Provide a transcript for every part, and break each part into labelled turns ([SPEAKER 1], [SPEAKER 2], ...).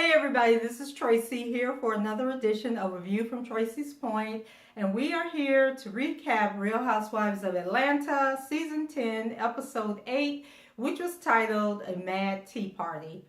[SPEAKER 1] Hey everybody, this is Tracy here for another edition of A View from Tracy's Point, and we are here to recap Real Housewives of Atlanta Season 10, Episode 8, which was titled A Mad Tea Party.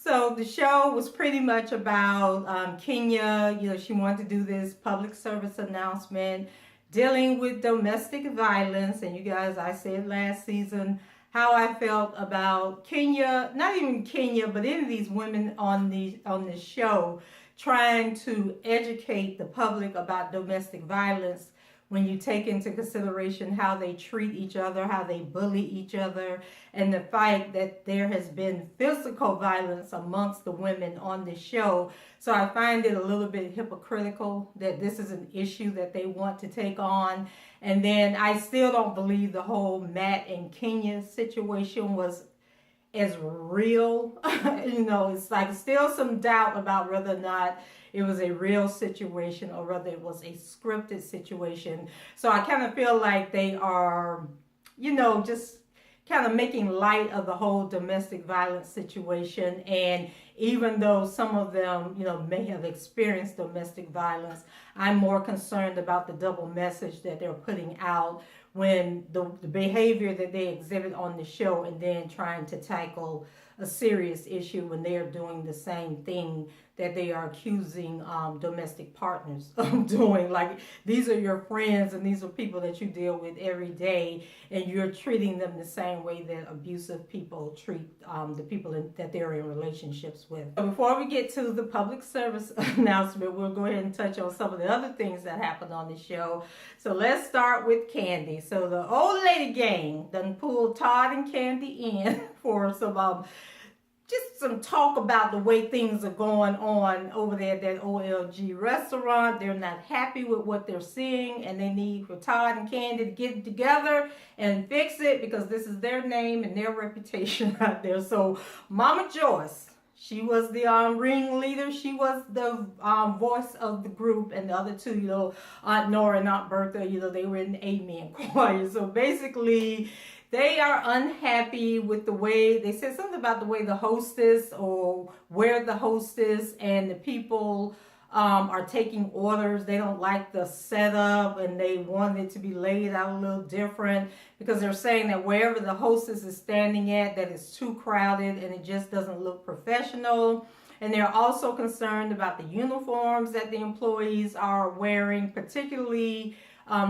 [SPEAKER 1] So the show was pretty much about Kenya. She wanted to do this public service announcement dealing with domestic violence. And you guys, I said last season how I felt about Kenya, not even Kenya, but any of these women on the show trying to educate the public about domestic violence when you take into consideration how they treat each other, how they bully each other, and the fact that there has been physical violence amongst the women on the show. So I find it a little bit hypocritical that this is an issue that they want to take on. And then I still don't believe the whole Matt and Kenya situation was as real. It's like still some doubt about whether or not it was a real situation or whether it was a scripted situation. So I kind of feel like they are, just kind of making light of the whole domestic violence situation. And even though some of them, may have experienced domestic violence, I'm more concerned about the double message that they're putting out when the behavior that they exhibit on the show and then trying to tackle a serious issue when they are doing the same thing that they are accusing domestic partners of doing. Like, these are your friends and these are people that you deal with every day, and you're treating them the same way that abusive people treat the people that they're in relationships with. So before we get to the public service announcement, we'll go ahead and touch on some of the other things that happened on the show. So let's start with Kandi. So the old lady gang done pulled Todd and Kandi in for some talk about the way things are going on over there at that OLG restaurant. They're not happy with what they're seeing, and they need for Todd and Kandi to get together and fix it because this is their name and their reputation out there. So Mama Joyce, she was the ringleader. She was the voice of the group, and the other two, Aunt Nora and Aunt Bertha, they were in the amen choir. So basically, they are unhappy with the way, they said something about the way the hostess or where the hostess and the people are taking orders. They don't like the setup and they want it to be laid out a little different because they're saying that wherever the hostess is standing at, that it's too crowded and it just doesn't look professional. And they're also concerned about the uniforms that the employees are wearing, particularly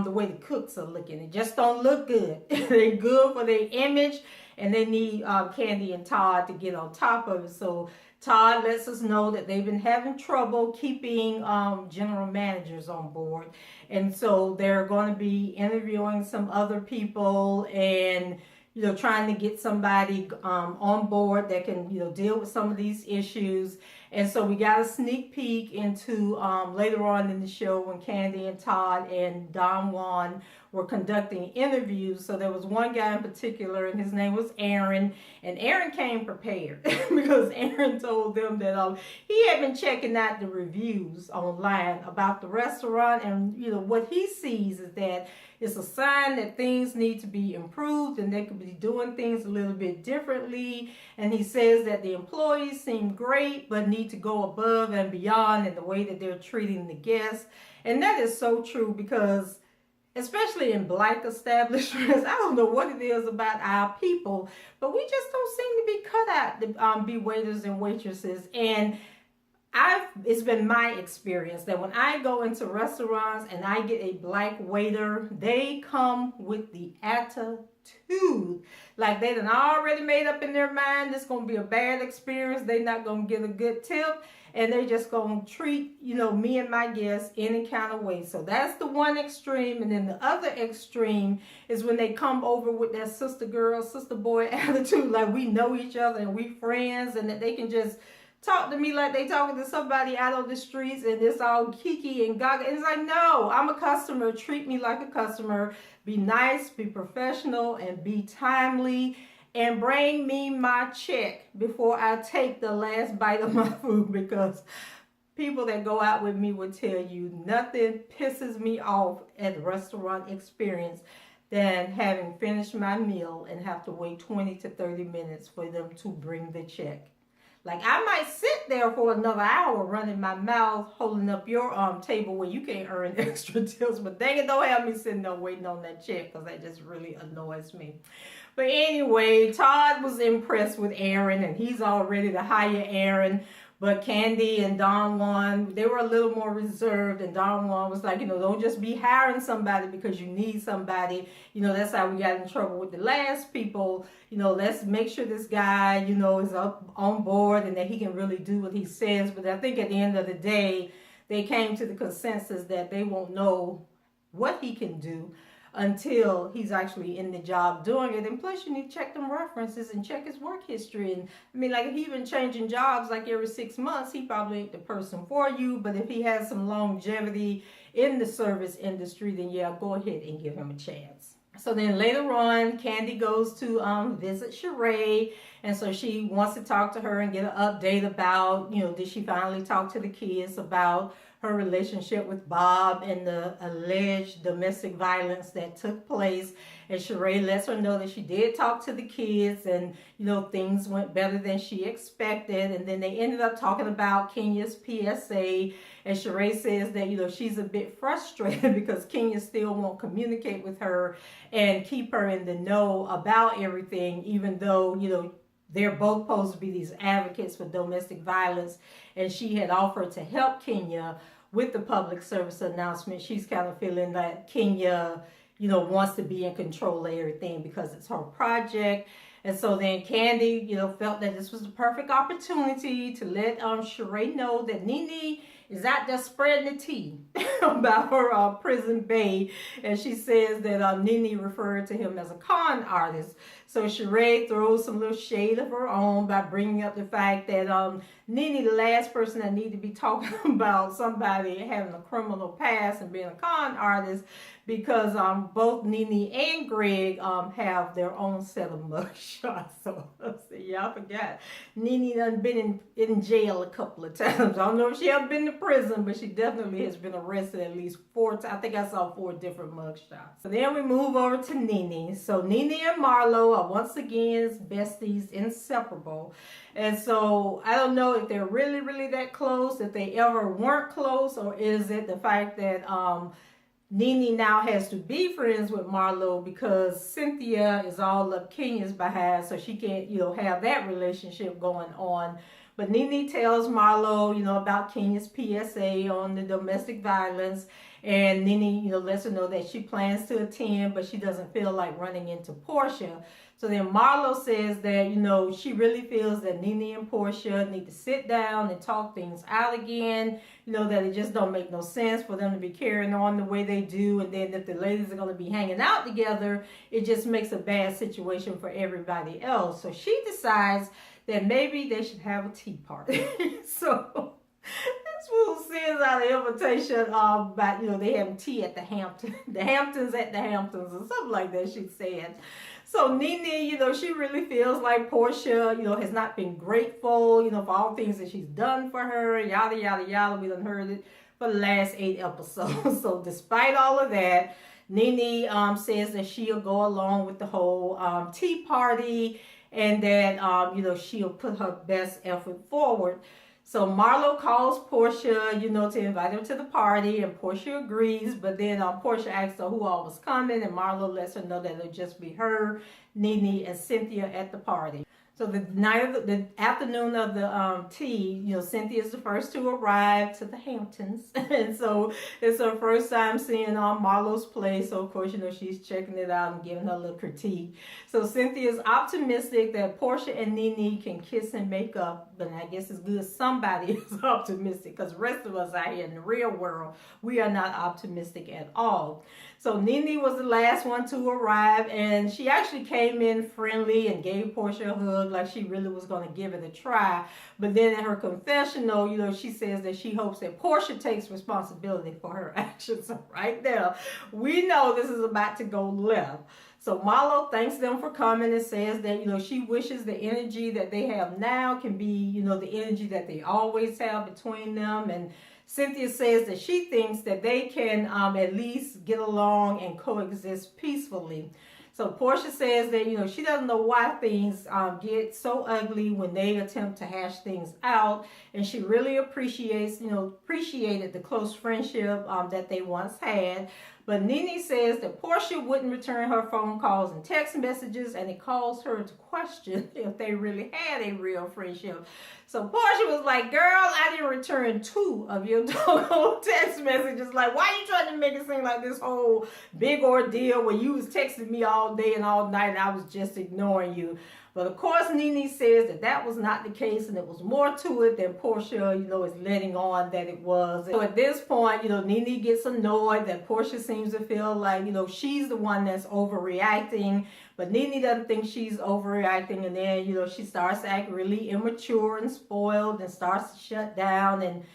[SPEAKER 1] the way the cooks are looking. It just don't look good. They're good for their image, and they need Kandi and Todd to get on top of it. So Todd lets us know that they've been having trouble keeping general managers on board. And so they're going to be interviewing some other people and trying to get somebody on board that can, deal with some of these issues. And so we got a sneak peek into later on in the show when Kandi and Todd and Don Juan were conducting interviews. So there was one guy in particular, and his name was Aaron. And Aaron came prepared because Aaron told them that he had been checking out the reviews online about the restaurant. And, what he sees is that it's a sign that things need to be improved and they could be doing things a little bit differently. And he says that the employees seem great, but need to go above and beyond in the way that they're treating the guests. And that is so true because especially in Black establishments, I don't know what it is about our people, but we just don't seem to be cut out to be waiters and waitresses. And it's been my experience that when I go into restaurants and I get a Black waiter, they come with the attitude. attitude. Like they done already made up in their mind this gonna be a bad experience. They not gonna get a good tip, and they just gonna treat, you know, me and my guests any kind of way. So that's the one extreme. And then the other extreme is when they come over with that sister girl, sister boy attitude, like we know each other and we friends, and that they can just talk to me like they talking to somebody out on the streets, and it's all kiki and gaga. And it's like, no, I'm a customer. Treat me like a customer. Be nice, be professional, and be timely. And bring me my check before I take the last bite of my food, because people that go out with me will tell you nothing pisses me off at the restaurant experience than having finished my meal and have to wait 20 to 30 minutes for them to bring the check. Like I might sit there for another hour running my mouth, holding up your table where you can't earn extra tips, but dang it, don't have me sitting there waiting on that check, because that just really annoys me. But anyway, Todd was impressed with Aaron, and he's all ready to hire Aaron. But Kandi and Don Juan, they were a little more reserved, and Don Juan was like, you know, don't just be hiring somebody because you need somebody. You know, that's how we got in trouble with the last people. You know, let's make sure this guy, you know, is up on board and that he can really do what he says. But I think at the end of the day, they came to the consensus that they won't know what he can do until he's actually in the job doing it. And plus you need to check them references and check his work history. And I mean, like if he been changing jobs like every 6 months, he probably ain't the person for you. But if he has some longevity in the service industry, then yeah, go ahead and give him a chance. So then later on, Kandi goes to visit Sheree, and so she wants to talk to her and get an update about, you know, did she finally talk to the kids about her relationship with Bob and the alleged domestic violence that took place. And Sheree lets her know that she did talk to the kids, and, you know, things went better than she expected. And then they ended up talking about Kenya's PSA. And Sheree says that, you know, she's a bit frustrated because Kenya still won't communicate with her and keep her in the know about everything, even though, you know, they're both supposed to be these advocates for domestic violence. And she had offered to help Kenya with the public service announcement. She's kind of feeling that Kenya, you know, wants to be in control of everything because it's her project. And so then Kandi, you know, felt that this was the perfect opportunity to let Sheree know that Nene is out there spreading the tea about her prison bae. And she says that Nene referred to him as a con artist. So Sheree throws some little shade of her own by bringing up the fact that Nene, the last person that need to be talking about somebody having a criminal past and being a con artist, because both Nene and Greg have their own set of mugshots. So yeah, I forgot. Nene done been in jail a couple of times. I don't know if she ever been to prison, but she definitely has been arrested at least 4 times. I think I saw 4 different mugshots. So then we move over to Nene. So Nene and Marlo are once again besties, inseparable. And so I don't know if they're really, really that close, if they ever weren't close, or is it the fact that Nene now has to be friends with Marlo because Cynthia is all up Kenya's behind, so she can't, you know, have that relationship going on. But Nene tells Marlo, you know, about Kenya's PSA on the domestic violence, and Nene, you know, lets her know that she plans to attend, but she doesn't feel like running into Portia. So then Marlo says that, you know, she really feels that Nene and Portia need to sit down and talk things out again. You know, that it just don't make no sense for them to be carrying on the way they do. And then if the ladies are going to be hanging out together, it just makes a bad situation for everybody else. So she decides that maybe they should have a tea party. So this fool sends out an invitation about, you know, they having tea at the Hamptons, the Hamptons at the Hamptons, or something like that, she said. So Nene, you know, she really feels like Portia, you know, has not been grateful, you know, for all things that she's done for her, yada, yada, yada. We done heard it for the last 8 episodes. So despite all of that, Nene says that she'll go along with the whole tea party, and that, you know, she'll put her best effort forward. So Marlo calls Portia, you know, to invite her to the party, and Portia agrees. But then Portia asks her who all was coming, and Marlo lets her know that it'll just be her, Nene, and Cynthia at the party. So the night of the afternoon of the tea, Cynthia's the first to arrive to the Hamptons, and so it's her first time seeing Marlo's place. So of course, she's checking it out and giving her a little critique. So Cynthia's optimistic that Portia and Nene can kiss and make up, but I guess it's good somebody is optimistic, because the rest of us out here in the real world, we are not optimistic at all. So Nene was the last one to arrive, and she actually came in friendly and gave Portia a hug like she really was going to give it a try. But then in her confessional, she says that she hopes that Portia takes responsibility for her actions. So right there, we know this is about to go left. So Marlo thanks them for coming and says that, she wishes the energy that they have now can be, the energy that they always have between them. And Cynthia says that she thinks that they can at least get along and coexist peacefully. So Portia says that, she doesn't know why things get so ugly when they attempt to hash things out. And she really appreciated the close friendship that they once had. But Nene says that Portia wouldn't return her phone calls and text messages, and it calls her to question if they really had a real friendship. So Portia was like, girl, I didn't return 2 of your text messages. Like, why are you trying to make it seem like this whole big ordeal where you was texting me all day and all night and I was just ignoring you? But of course, Nene says that was not the case, and it was more to it than Portia, is letting on that it was. So at this point, Nene gets annoyed that Portia seems to feel like, she's the one that's overreacting, but Nene doesn't think she's overreacting. And then, she starts to act really immature and spoiled and starts to shut down and,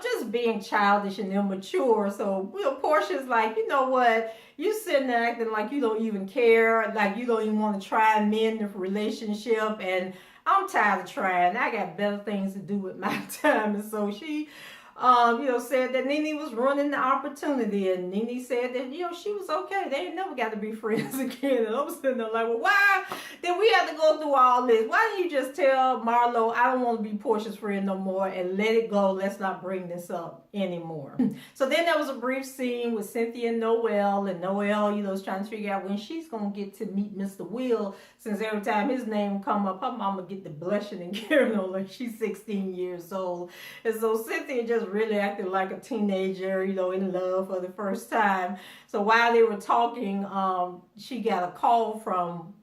[SPEAKER 1] just being childish and immature. So, Portia's like, you know what? You sitting there acting like you don't even care, like you don't even want to try and mend the relationship, and I'm tired of trying. I got better things to do with my time. And so she, said that Nene was running the opportunity, and Nene said that, she was okay. They ain't never got to be friends again. And I'm sitting there like, well, why did we have to go through all this? Why didn't you just tell Marlo, I don't want to be Portia's friend no more, and let it go. Let's not bring this up anymore. So then there was a brief scene with Cynthia and Noel is trying to figure out when she's going to get to meet Mr. Will, since every time his name come up, her mama get the blushing and carrying on like she's 16 years old. And so Cynthia just really acted like a teenager, in love for the first time. So while they were talking, she got a call from,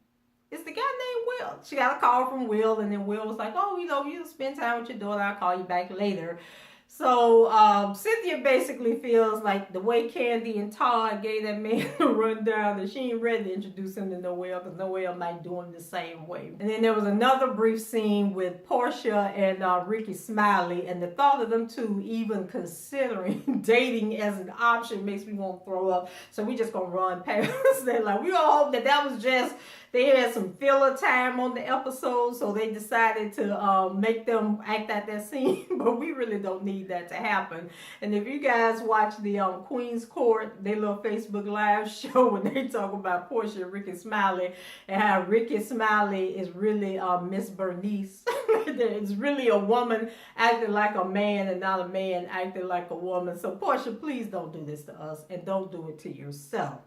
[SPEAKER 1] it's the guy named Will. She got a call from Will, and then Will was like, oh, you spend time with your daughter, I'll call you back later. So Cynthia basically feels like the way Kandi and Todd gave that man a rundown, that she ain't ready to introduce him to Noel, because Noel might do him the same way. And then there was another brief scene with Portia and Ricky Smiley, and the thought of them two even considering dating as an option makes me want to throw up. So we just gonna run past that. Like, we all hope that was just, they had some filler time on the episode, so they decided to make them act out that scene, but we really don't need that to happen. And if you guys watch the Queen's Court, their little Facebook Live show, when they talk about Portia and Ricky Smiley, and how Ricky Smiley is really Miss Bernice. It's really a woman acting like a man and not a man acting like a woman. So Portia, please don't do this to us, and don't do it to yourself.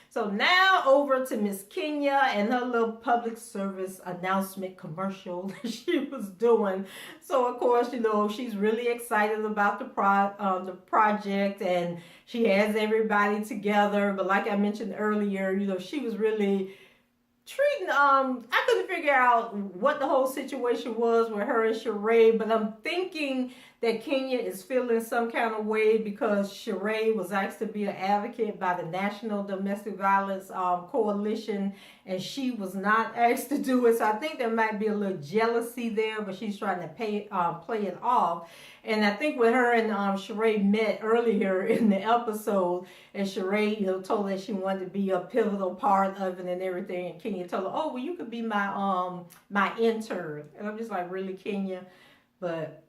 [SPEAKER 1] So now over to Miss Kenya and her little public service announcement commercial that she was doing. So of course, she's really excited about the project, and she has everybody together. But like I mentioned earlier, she was really treating, I couldn't figure out what the whole situation was with her and Sheree, but I'm thinking that Kenya is feeling some kind of way because Sheree was asked to be an advocate by the National Domestic Violence Coalition, and she was not asked to do it. So I think there might be a little jealousy there, but she's trying to play it off. And I think when her and Sheree met earlier in the episode, and Sheree, told her she wanted to be a pivotal part of it and everything, and Kenya told her, oh, well, you could be my intern. And I'm just like, really, Kenya? But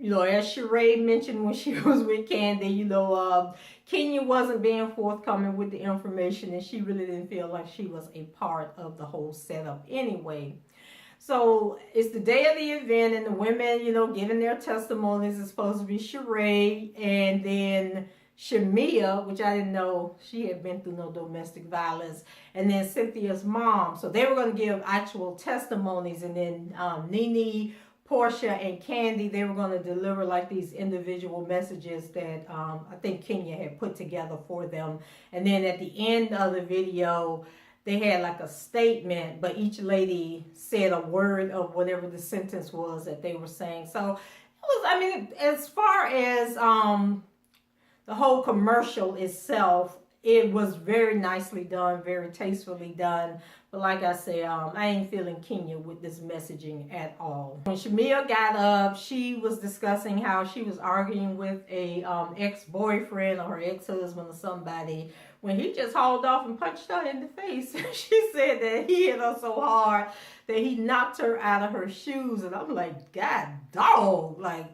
[SPEAKER 1] as Sheree mentioned when she was with Kandi, Kenya wasn't being forthcoming with the information, and she really didn't feel like she was a part of the whole setup anyway. So it's the day of the event, and the women, giving their testimonies is supposed to be Sheree, and then Shamia, which I didn't know she had been through no domestic violence, and then Cynthia's mom. So they were going to give actual testimonies, and then Nene, Portia, and Kandi, they were going to deliver like these individual messages that I think Kenya had put together for them. And then at the end of the video, they had like a statement, but each lady said a word of whatever the sentence was that they were saying. So it was, I mean, as far as the whole commercial itself, it was very nicely done, very tastefully done. But like I said, I ain't feeling Kenya with this messaging at all. When Shamia got up, she was discussing how she was arguing with a ex-boyfriend or her ex-husband or somebody, when he just hauled off and punched her in the face. She said that he hit her so hard that he knocked her out of her shoes. And I'm like, God dog, like,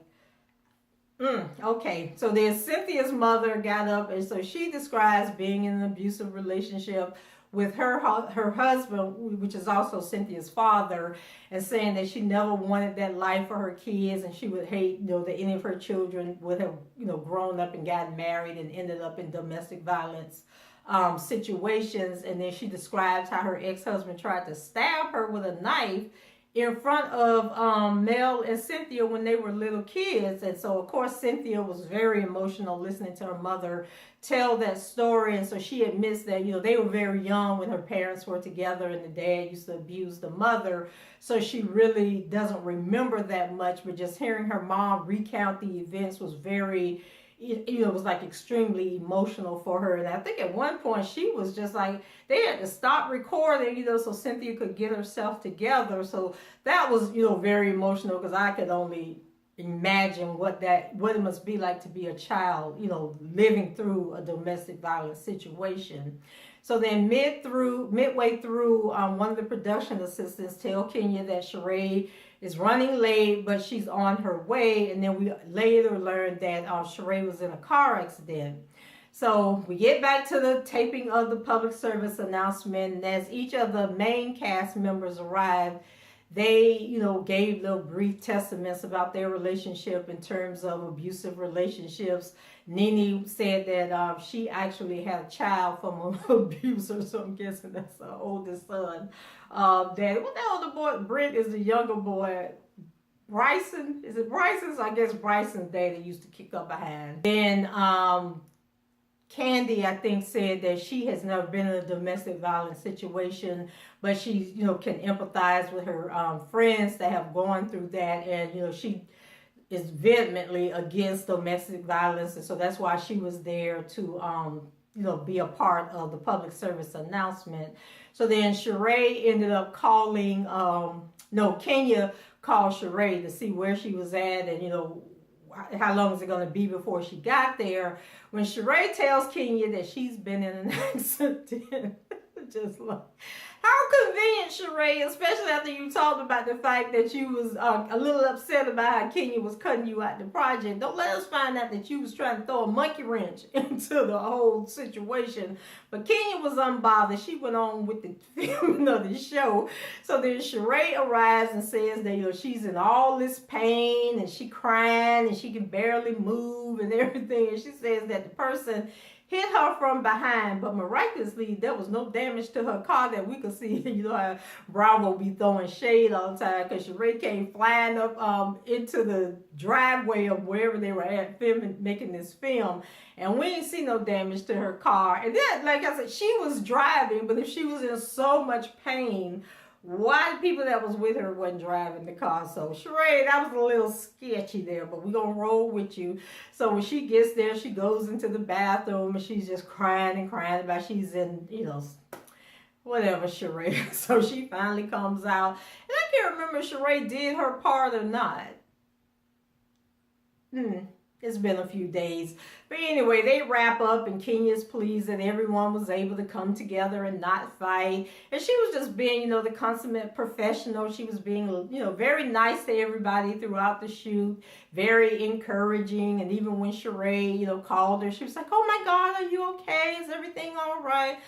[SPEAKER 1] okay. So then Cynthia's mother got up, and so she describes being in an abusive relationship with her husband, which is also Cynthia's father, and saying that she never wanted that life for her kids, and she would hate, that any of her children would have, grown up and gotten married and ended up in domestic violence situations. And then she describes how her ex-husband tried to stab her with a knife in front of Mel and Cynthia when they were little kids. And so, of course, Cynthia was very emotional listening to her mother tell that story. And so she admits that, they were very young when her parents were together and the dad used to abuse the mother. So she really doesn't remember that much, but just hearing her mom recount the events was very, it was like extremely emotional for her. And I think at one point she was just like, they had to stop recording, so Cynthia could get herself together. So that was, very emotional, because I could only imagine what it must be like to be a child, living through a domestic violence situation. So then midway through, one of the production assistants tell Kenya that Sheree is running late, but she's on her way. And then we later learned that Sheree was in a car accident. So we get back to the taping of the public service announcement, and as each of the main cast members arrived, they, gave little brief testaments about their relationship in terms of abusive relationships. Nene said that she actually had a child from an abuser, so I'm guessing that's her oldest son. What the older boy? Brent is the younger boy. Bryson, is it Bryson? So I guess Bryson's daddy used to kick up behind. Then Kandi, I think, said that she has never been in a domestic violence situation, but she, can empathize with her friends that have gone through that, and she is vehemently against domestic violence, and so that's why she was there to, be a part of the public service announcement. So then Sheree ended up calling, Kenya called Sheree to see where she was at, and how long is it going to be before she got there. When Sheree tells Kenya that she's been in an accident, just like, how convenient, Sheree, especially after you talked about the fact that you was a little upset about how Kenya was cutting you out the project. Don't let us find out that you was trying to throw a monkey wrench into the whole situation. But Kenya was unbothered. She went on with the filming of the show. So then Sheree arrives and says that, she's in all this pain, and she crying, and she can barely move and everything. And she says that the person hit her from behind, but miraculously there was no damage to her car that we could see. How Bravo be throwing shade all the time, because Sheree came flying up into the driveway of wherever they were at making this film, and we didn't see no damage to her car. And then, like I said, she was driving, but if she was in so much pain, why the people that was with her wasn't driving the car? So Sheree, that was a little sketchy there, but we're gonna roll with you. So when she gets there, she goes into the bathroom and she's just crying and crying about she's in, whatever, Sheree. So she finally comes out, and I can't remember if Sheree did her part or not. It's been a few days. But anyway, they wrap up, and Kenya's pleased that everyone was able to come together and not fight. And she was just being, the consummate professional. She was being, very nice to everybody throughout the shoot, very encouraging. And even when Sheree, called her, she was like, "Oh my God, are you okay? Is everything all right?"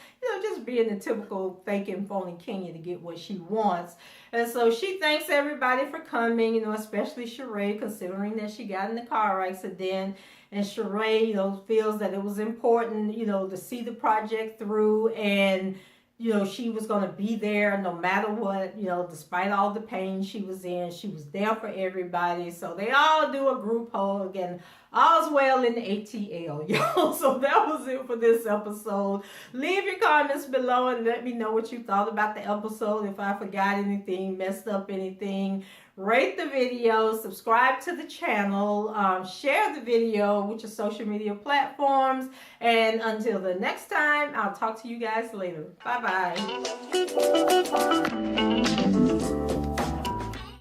[SPEAKER 1] Just being the typical fake and phony Kenya to get what she wants. And so she thanks everybody for coming, you know, especially Sheree, considering that she got in the car accident. And Sheree, you know, feels that it was important, you know, to see the project through, and you know, she was going to be there no matter what, you know, despite all the pain she was in. She was there for everybody. So they all do a group hug, and all's well in the ATL, y'all. So that was it for this episode. Leave your comments below and let me know what you thought about the episode. If I forgot anything, messed up anything, rate the video, subscribe to the channel, share the video with your social media platforms, and until the next time, I'll talk to you guys later. Bye bye.